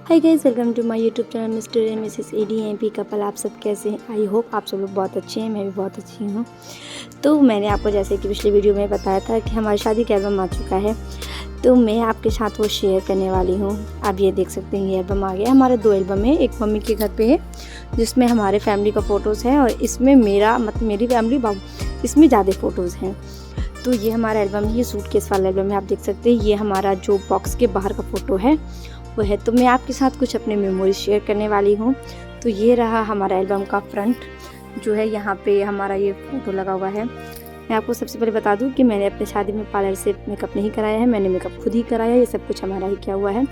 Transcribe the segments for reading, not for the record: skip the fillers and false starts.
Hi guys, welcome to my YouTube channel mister and missus ADMP couple. आप सब कैसे हैं? आई होप आप सब लोग बहुत अच्छे हैं। मैं भी बहुत अच्छी हूँ। तो मैंने आपको जैसे कि पिछले वीडियो में बताया था कि हमारी शादी का एल्बम आ चुका है, तो मैं आपके साथ वो शेयर करने वाली हूँ। आप ये देख सकते हैं, ये एल्बम आ गया। हमारे 2 एल्बम है, एक मम्मी के घर पे है जिसमें हमारे फैमिली का फ़ोटोज़ है, और इसमें मेरी फैमिली इसमें ज़्यादा फ़ोटोज़ हैं। तो ये हमारा एल्बम है, ये सूटकेस वाला एल्बम है। आप देख सकते हैं, ये हमारा जो बॉक्स के बाहर का फ़ोटो है वो है। तो मैं आपके साथ कुछ अपने मेमोरीज शेयर करने वाली हूँ। तो ये रहा हमारा एल्बम का फ्रंट, जो है यहाँ पे हमारा ये फ़ोटो लगा हुआ है। मैं आपको सबसे पहले बता दूँ कि मैंने अपने शादी में पार्लर से मेकअप नहीं कराया है, मैंने मेकअप खुद ही कराया। ये सब कुछ हमारा ही किया हुआ है।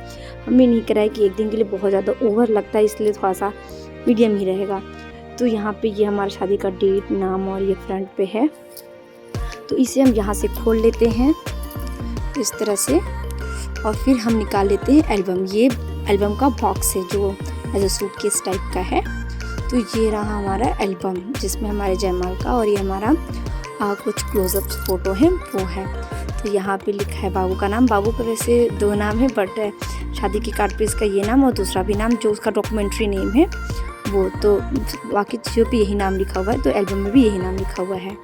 हमने नहीं कराया कि एक दिन के लिए बहुत ज़्यादा ओवर लगता है, इसलिए थोड़ा सा मीडियम ही रहेगा। तो यहाँ पे ये हमारा शादी का डेट, नाम और ये फ्रंट पे है। तो इसे हम यहाँ से खोल लेते हैं इस तरह से, और फिर हम निकाल लेते हैं एल्बम। ये एल्बम का बॉक्स है जो एज अ सूटकेस टाइप का है। तो ये रहा हमारा एल्बम जिसमें हमारे जयमाल का और ये हमारा कुछ क्लोजअप फ़ोटो है वो है। तो यहाँ पे लिखा है बाबू का नाम। बाबू का वैसे 2 नाम है, बट शादी के कार्ड पे इसका ये नाम और दूसरा भी नाम जो उसका डॉक्यूमेंट्री नेम है वो, तो बाकी चीज़ों पे यही नाम लिखा हुआ है। तो एल्बम में भी यही नाम लिखा हुआ है।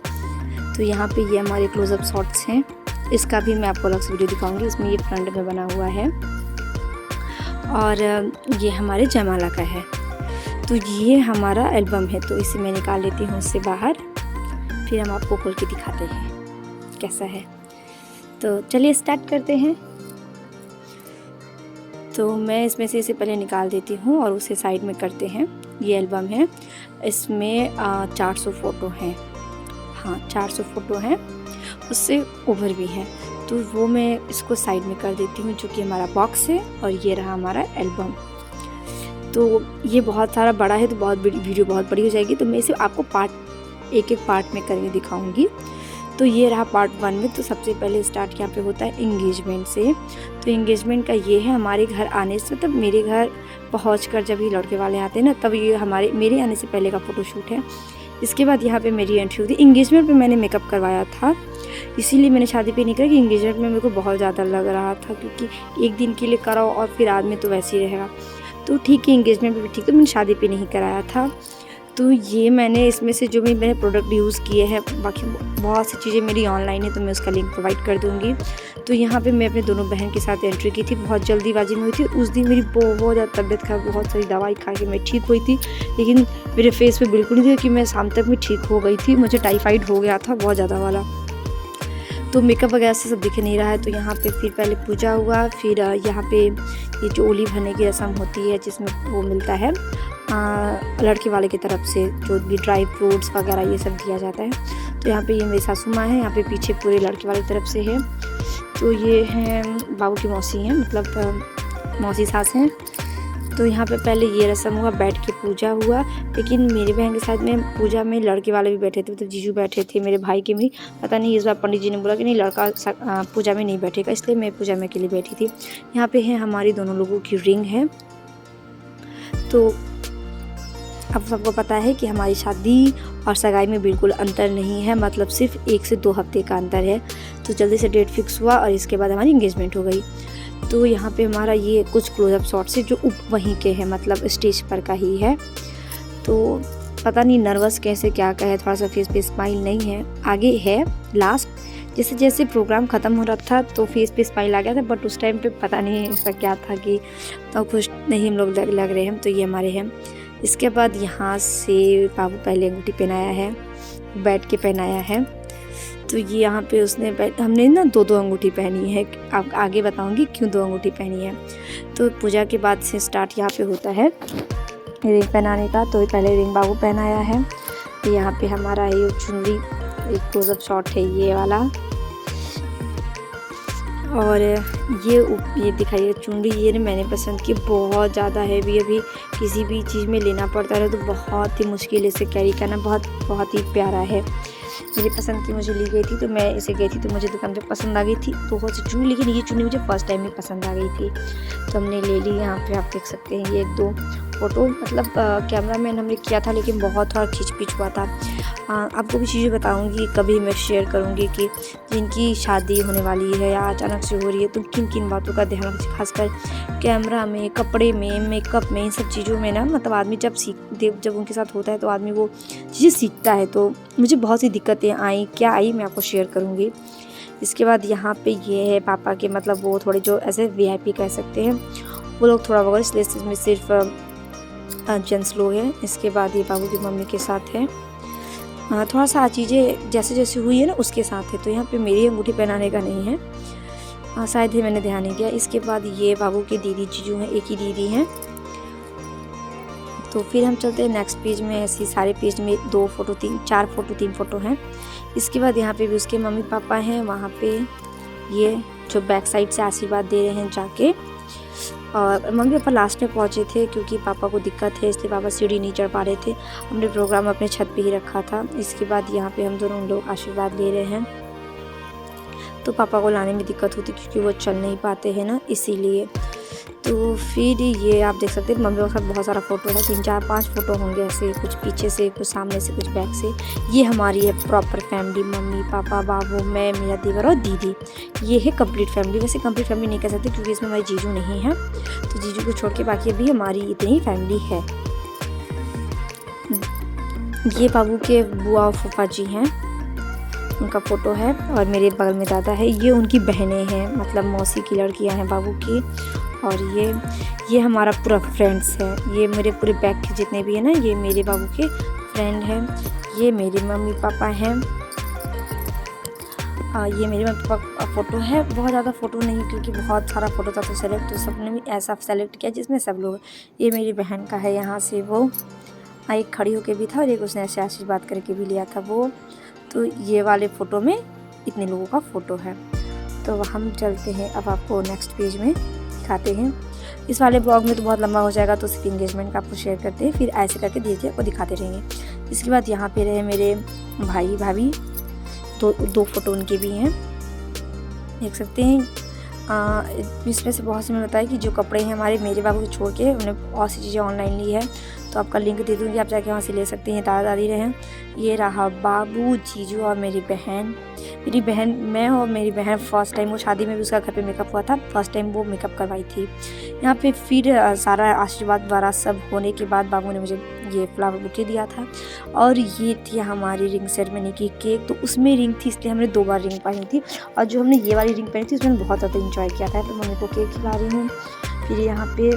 तो यहाँ पे ये हमारे क्लोजअप शॉट्स हैं। इसका भी मैं आपको अलग से वीडियो दिखाऊंगी। इसमें ये फ्रंट में बना हुआ है और ये हमारे जयमाला का है। तो ये हमारा एल्बम है। तो इसे मैं निकाल लेती हूँ उससे बाहर, फिर हम आपको खोल के दिखाते हैं कैसा है। तो चलिए स्टार्ट करते हैं। तो मैं इसमें से इसे पहले निकाल देती हूँ और उसे साइड में करते हैं। ये एल्बम है, इसमें 400 फ़ोटो हैं। हाँ, 400 फ़ोटो हैं, उससे ओवर भी है। तो वो मैं इसको साइड में कर देती हूँ, जो कि हमारा बॉक्स है। और ये रहा हमारा एल्बम। तो ये बहुत सारा बड़ा है, तो वीडियो बहुत बड़ी हो जाएगी। तो मैं इसे आपको एक एक पार्ट में करके दिखाऊंगी। तो ये रहा पार्ट 1 में। तो सबसे पहले स्टार्ट यहाँ पे होता है इंगेजमेंट से। तो इंगेजमेंट का ये है हमारे घर आने से, मतलब मेरे घर पहुँच कर जब ये लड़के वाले आते हैं ना, तब ये मेरे आने से पहले का फ़ोटोशूट है। इसके बाद यहाँ पे मेरी एंट्री होती है। इंगेजमेंट पे मैंने मेकअप करवाया था, इसीलिए मैंने शादी पे नहीं करा कि इंगेजमेंट में मेरे को बहुत ज़्यादा लग रहा था, क्योंकि एक दिन के लिए कराओ और फिर आदमी तो वैसे ही रहेगा। तो ठीक है, इंगेजमेंट पे भी ठीक है, मैंने शादी पे नहीं कराया था। तो ये मैंने इसमें से जो भी मैंने प्रोडक्ट यूज़ किए हैं, बाकी बहुत सी चीज़ें मेरी ऑनलाइन है, तो मैं उसका लिंक प्रोवाइड कर दूँगी। तो यहाँ पे मैं अपने दोनों बहन के साथ एंट्री की थी। बहुत जल्दीबाजी में हुई थी। उस दिन मेरी बहुत ज़्यादा तबीयत खराब, बहुत सारी दवाई खा के मैं ठीक हुई थी, लेकिन मेरे फेस पे बिल्कुल नहीं था कि मैं शाम तक में ठीक हो गई थी। मुझे टाइफाइड हो गया था बहुत ज़्यादा वाला। तो मेकअप वगैरह से सब दिख नहीं रहा है। तो यहाँ पे फिर पहले पूजा हुआ, फिर यहाँ पे ये जो ओली भरने की रस्म होती है, जिसमें वो मिलता है लड़के वाले की तरफ से जो भी ड्राई फ्रूट्स वगैरह ये सब दिया जाता है। तो यहाँ पे ये मेरी सासू माँ है, यहाँ पे पीछे पूरे लड़के वाले की तरफ से है। तो ये हैं बाबू की मौसी हैं, मतलब मौसी सास हैं। तो यहाँ पे पहले ये रस्म हुआ, बैठ के पूजा हुआ। लेकिन मेरी बहन के साथ में पूजा में लड़के वाले भी बैठे थे, मतलब जीजू बैठे थे, मेरे भाई के भी। पता नहीं इस बार पंडित जी ने बोला कि नहीं, लड़का पूजा में नहीं बैठेगा, इसलिए मैं पूजा में अकेले बैठी थी। यहाँ पे है हमारी दोनों लोगों की रिंग है। तो अब सबको पता है कि हमारी शादी और सगाई में बिल्कुल अंतर नहीं है, मतलब सिर्फ 1 से 2 हफ्ते का अंतर है। तो जल्दी से डेट फिक्स हुआ और इसके बाद हमारी इंगेजमेंट हो गई। तो यहाँ पे हमारा ये कुछ क्लोजअप शॉट्स है जो वहीं के हैं, मतलब स्टेज पर का ही है। तो पता नहीं नर्वस कैसे क्या कहे, थोड़ा सा फेस पे स्माइल नहीं है, आगे है लास्ट। जैसे जैसे प्रोग्राम ख़त्म हो रहा था तो फेस पे स्माइल आ गया था, बट उस टाइम पे पता नहीं ऐसा क्या था कि तो खुश नहीं हम लोग लग रहे हैं। तो ये हमारे हैं। इसके बाद यहाँ से बाबू पहले अंगूठी पहनाया है, बैठ के पहनाया है। तो ये यहाँ पे हमने ना 2-2 अंगूठी पहनी है। आप आगे बताऊंगी क्यों 2 अंगूठी पहनी है। तो पूजा के बाद से स्टार्ट यहाँ पे होता है रिंग पहनाने का। तो पहले रिंग बाबू पहनाया है। तो यहाँ पे हमारा ये चुनरी, एक क्लोजअप शॉट है ये वाला। और ये दिखाइए चुनरी, ये मैंने पसंद की, बहुत ज़्यादा हैवी। अभी किसी भी चीज़ में लेना पड़ता है तो बहुत ही मुश्किल से कैरी करना, बहुत ही प्यारा है। मेरी पसंद की मुझे ली गई थी, तो मैं इसे गई थी तो मुझे दुकान पे पसंद आ गई थी बहुत सी चुन्नी, लेकिन ये चुन्नी मुझे फर्स्ट टाइम में पसंद आ गई थी, तो हमने ले ली। यहाँ पे आप देख सकते हैं ये 2। फ़ोटो मतलब कैमरामैन हमने किया था, लेकिन बहुत थोड़ा खिंच-पिच हुआ था। आपको भी चीज़ें बताऊँगी, कभी मैं शेयर करूँगी कि जिनकी शादी होने वाली है या अचानक से हो रही है तो किन-किन बातों का ध्यान रखें, ख़ासकर कैमरा में, कपड़े में, मेकअप में, इन सब चीज़ों में ना मतलब आदमी जब उनके साथ होता है तो आदमी वो चीज़ें सीखता है। तो मुझे बहुत सी दिक्कतें आई, क्या आई मैं आपको शेयर करूँगी। इसके बाद यहाँ पे ये है पापा के मतलब वो थोड़े जो ऐसे वीआईपी कह सकते हैं, वो लोग थोड़ा वगैरह, इसलिए इसमें सिर्फ जेंट्स लोग हैं। इसके बाद ये बाबू की मम्मी के साथ है। थोड़ा सा चीज़ें जैसे जैसे हुई है ना उसके साथ है, तो यहाँ पे मेरी अंगूठी पहनाने का नहीं है, शायद ही मैंने ध्यान नहीं दिया। इसके बाद ये बाबू की दीदी जीजू हैं, एक ही दीदी हैं। तो फिर हम चलते हैं नेक्स्ट पेज में। ऐसे सारे पेज में 2 फोटो 3 फोटो हैं। इसके बाद यहाँ पे भी उसके मम्मी पापा हैं, वहाँ पे ये जो बैक साइड से आशीर्वाद दे रहे हैं जाके। और मम्मी पापा लास्ट में पहुँचे थे क्योंकि पापा को दिक्कत है, इसलिए पापा सीढ़ी नहीं चढ़ पा रहे थे। हमने प्रोग्राम अपने छत पे ही रखा था। इसके बाद यहाँ पे हम दोनों लोग आशीर्वाद ले रहे हैं। तो पापा को लाने में दिक्कत होती क्योंकि वो चल नहीं पाते हैं ना, इसीलिए। तो फिर ये आप देख सकते हैं मम्मी के साथ बहुत सारा फ़ोटो है, 3 4 5 फ़ोटो होंगे ऐसे, कुछ पीछे से, कुछ सामने से, कुछ बैक से। ये हमारी है प्रॉपर फैमिली, मम्मी पापा बाबू, मैं, मेरा देवर और दीदी। ये है कंप्लीट फैमिली। वैसे कंप्लीट फैमिली नहीं कह सकते क्योंकि इसमें हमारे जीजू नहीं है, तो जीजू को छोड़ के बाकी अभी हमारी इतनी फैमिली है। ये बाबू के बुआ और फूफा जी हैं, उनका फ़ोटो है। और मेरे बगल में दादा है, ये उनकी बहनें हैं, मतलब मौसी की लड़कियां हैं बाबू की। और ये हमारा पूरा फ्रेंड्स है। ये मेरे पूरे बैक के जितने भी हैं ना, ये मेरे बाबू के फ्रेंड हैं। ये मेरे मम्मी पापा हैं। ये मेरे मम्मी पापा का फ़ोटो है। बहुत ज़्यादा फ़ोटो नहीं क्योंकि बहुत सारा फ़ोटो था तो सेलेक्ट, तो सबने भी ऐसा सेलेक्ट किया जिसमें सब लोग। ये मेरी बहन का है, यहाँ से वो एक खड़ी होके भी था और एक उसने ऐसे आशीर्वाद करके भी लिया था वो। तो ये वाले फ़ोटो में इतने लोगों का फ़ोटो है। तो हम चलते हैं अब आपको नेक्स्ट पेज में दिखाते हैं। इस वाले ब्लॉग में तो बहुत लंबा हो जाएगा, तो सिर्फ इंगेजमेंट का आपको शेयर करते हैं, फिर ऐसे करके धीरे धीरे आपको दिखाते रहेंगे। इसके बाद यहाँ पे रहे मेरे भाई भाभी, तो 2 फोटो उनके भी हैं, देख सकते हैं। इसमें से बहुत से मैंने बताया कि जो कपड़े हैं हमारे मेरे बाबू को छोड़ के उन्हें बहुत सी चीज़ें ऑनलाइन ली है, तो आपका लिंक दे दूँगी, आप जाके वहाँ से ले सकते हैं। दादा दादी रहे, ये रहा बाबू, जीजू और मेरी बहन। मैं और मेरी बहन फर्स्ट टाइम, वो शादी में भी उसका घर पे मेकअप हुआ था, फर्स्ट टाइम वो मेकअप करवाई थी। यहाँ पे फिर सारा आशीर्वाद वगैरह सब होने के बाद बाबू ने मुझे ये फ्लावर बुके दिया था। और ये थी हमारी रिंग सेरेमनी की केक, तो उसमें रिंग थी इसलिए हमने 2 बार रिंग पहनी थी। और जो हमने ये वाली रिंग पहनी थी उसमें बहुत ज़्यादा इंजॉय किया था। तो मम्मी को केक खिला रही हूँ। फिर यहाँ पे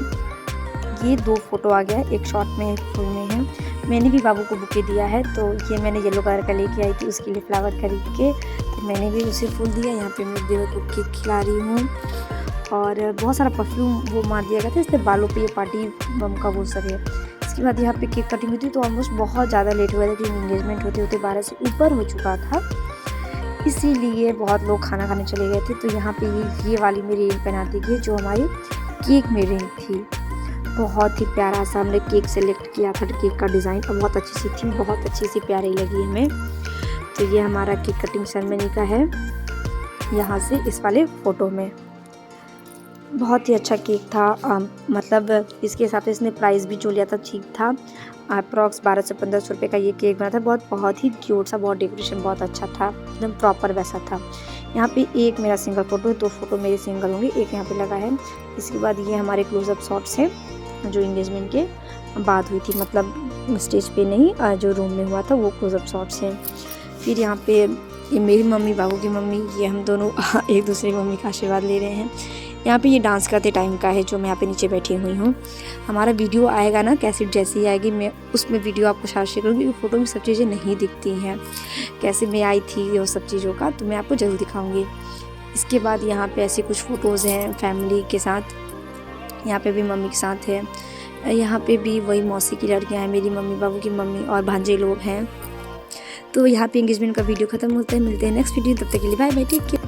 ये 2 फोटो आ गया, एक शॉर्ट में एक फुल में है। मैंने भी बाबू को बुके दिया है, तो ये मैंने येलो कलर का लेके आई थी उसके लिए फ्लावर खरीद के, तो मैंने भी उसे फूल दिया। यहाँ पे मैं देवर को केक खिला रही हूँ और बहुत सारा परफ्यूम वो मार दिया गया था, इसलिए बालों पे ये पार्टी बम का वो सब है। इसके बाद यहाँ पे केक कटिंग हुई थी, तो ऑलमोस्ट बहुत ज़्यादा लेट हुआ था क्योंकि इंगेजमेंट होते होते 12 से ऊपर हो चुका था, इसीलिए बहुत लोग खाना खाने चले गए थे। तो यहाँ पे ये वाली मेरी रिंग पहना दी गई जो हमारी केक में रिंग थी। बहुत ही प्यारा सा हमने केक सेलेक्ट किया था, केक का डिज़ाइन बहुत अच्छी सी थी, बहुत अच्छी सी प्यारी लगी हमें। तो ये हमारा केक कटिंग सेरेमनी का है, यहाँ से इस वाले फ़ोटो में बहुत ही अच्छा केक था। मतलब इसके हिसाब से इसने प्राइस भी जो लिया था ठीक था, अप्रॉक्स 1200 से 1500 रुपये का ये केक बना था। बहुत ही क्यूट सा, बहुत डेकोरेशन बहुत अच्छा था, एकदम प्रॉपर वैसा था। यहाँ पे एक मेरा सिंगल फ़ोटो है, 2 फोटो मेरे सिंगल होंगे, एक यहाँ पे लगा है। इसके बाद ये हमारे क्लोजअप शॉट्स हैं जो इंगेजमेंट के बाद हुई थी, मतलब स्टेज पे नहीं, जो रूम में हुआ था वो क्लोजअप शॉट्स हैं। फिर यहाँ पे ये मेरी मम्मी बाबू की मम्मी, ये हम दोनों एक दूसरे की मम्मी का आशीर्वाद ले रहे हैं। यहाँ पे ये डांस करते टाइम का है जो मैं यहाँ पे नीचे बैठी हुई हूँ। हमारा वीडियो आएगा ना, कैसेट जैसी ही आएगी, मैं उसमें वीडियो आपको साथ शेयर करूँगी क्योंकि फ़ोटो में सब चीज़ें नहीं दिखती हैं, कैसे मैं आई थी वो सब चीज़ों का, तो मैं आपको ज़रूर दिखाऊँगी। इसके बाद यहाँ पे ऐसे कुछ फ़ोटोज़ हैं फैमिली के साथ, यहाँ पे भी मम्मी के साथ है, यहाँ पे भी वही मौसी की लड़कियाँ हैं, मेरी मम्मी बाबू की मम्मी और भांजे लोग हैं। तो यहाँ पे एंगेजमेंट का वीडियो ख़त्म होता है, मिलते हैं नेक्स्ट वीडियो, तब तक के लिए बाय बाय, टेक केयर।